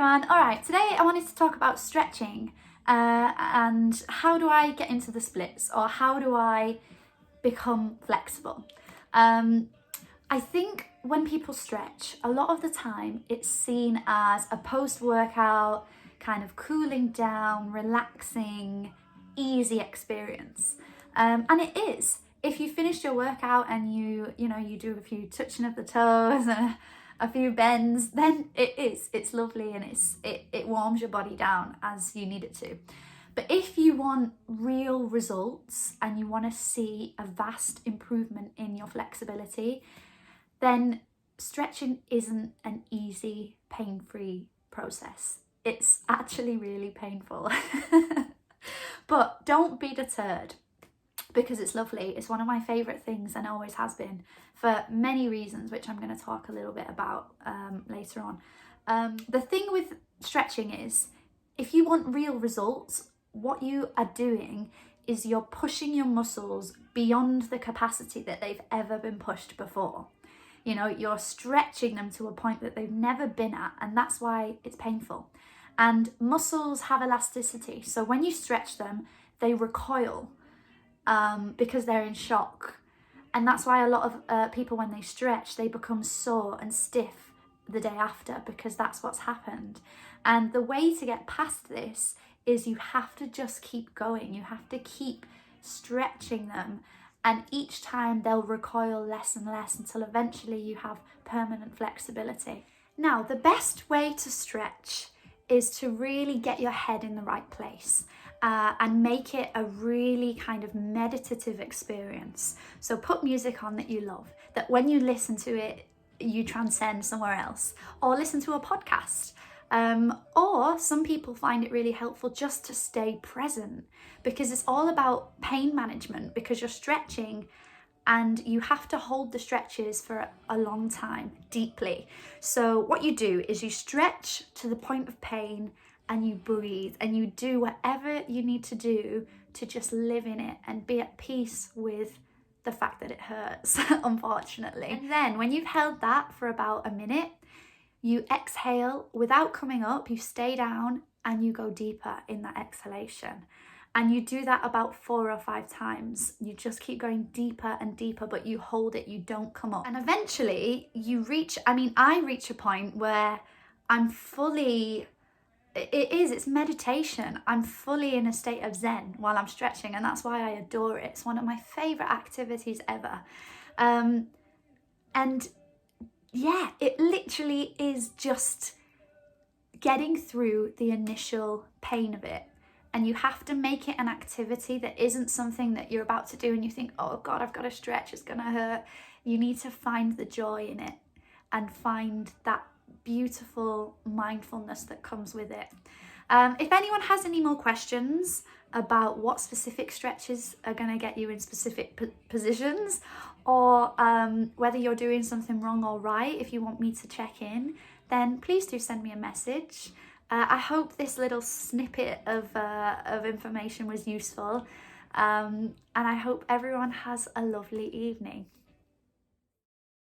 everyone. All right, today I wanted to talk about stretching and how do I get into the splits, or how do I become flexible. I think when people stretch, a lot of the time it's seen as a post-workout kind of cooling down, relaxing, easy experience. And it is. If you finished your workout and you do a few touching of the toes and a few bends, then it's lovely, and it warms your body down as you need it to. But if you want real results and you want to see a vast improvement in your flexibility, then stretching isn't an easy, pain-free process. It's actually really painful. But don't be deterred, because it's lovely. It's one of my favourite things and always has been, for many reasons, which I'm going to talk a little bit about later on. The thing with stretching is, if you want real results, what you are doing is you're pushing your muscles beyond the capacity that they've ever been pushed before. You're stretching them to a point that they've never been at, and that's why it's painful. And muscles have elasticity, so when you stretch them, they recoil because they're in shock. And that's why a lot of people, when they stretch, they become sore and stiff the day after, because that's what's happened. And the way to get past this is you have to just keep going. You have to keep stretching them, and each time they'll recoil less and less until eventually you have permanent flexibility. Now, the best way to stretch is to really get your head in the right place and make it a really kind of meditative experience. So put music on that you love, that when you listen to it, you transcend somewhere else, or listen to a podcast. Or some people find it really helpful just to stay present, because it's all about pain management, because you're stretching and you have to hold the stretches for a long time, deeply. So what you do is you stretch to the point of pain and you breathe, and you do whatever you need to do to just live in it and be at peace with the fact that it hurts, unfortunately. And then when you've held that for about a minute, you exhale without coming up, you stay down and you go deeper in that exhalation. And you do that about 4 or 5 times. You just keep going deeper and deeper, but you hold it, you don't come up. And eventually you reach, I reach a point where I'm fully, it's meditation. I'm fully in a state of Zen while I'm stretching, and that's why I adore it. It's one of my favorite activities ever. And yeah, it literally is just getting through the initial pain of it. And you have to make it an activity that isn't something that you're about to do and you think, oh God, I've got to stretch, it's gonna hurt. You need to find the joy in it and find that beautiful mindfulness that comes with it. If anyone has any more questions about what specific stretches are going to get you in specific positions, or whether you're doing something wrong or right, if you want me to check in, then please do send me a message. I hope this little snippet of information was useful, and I hope everyone has a lovely evening.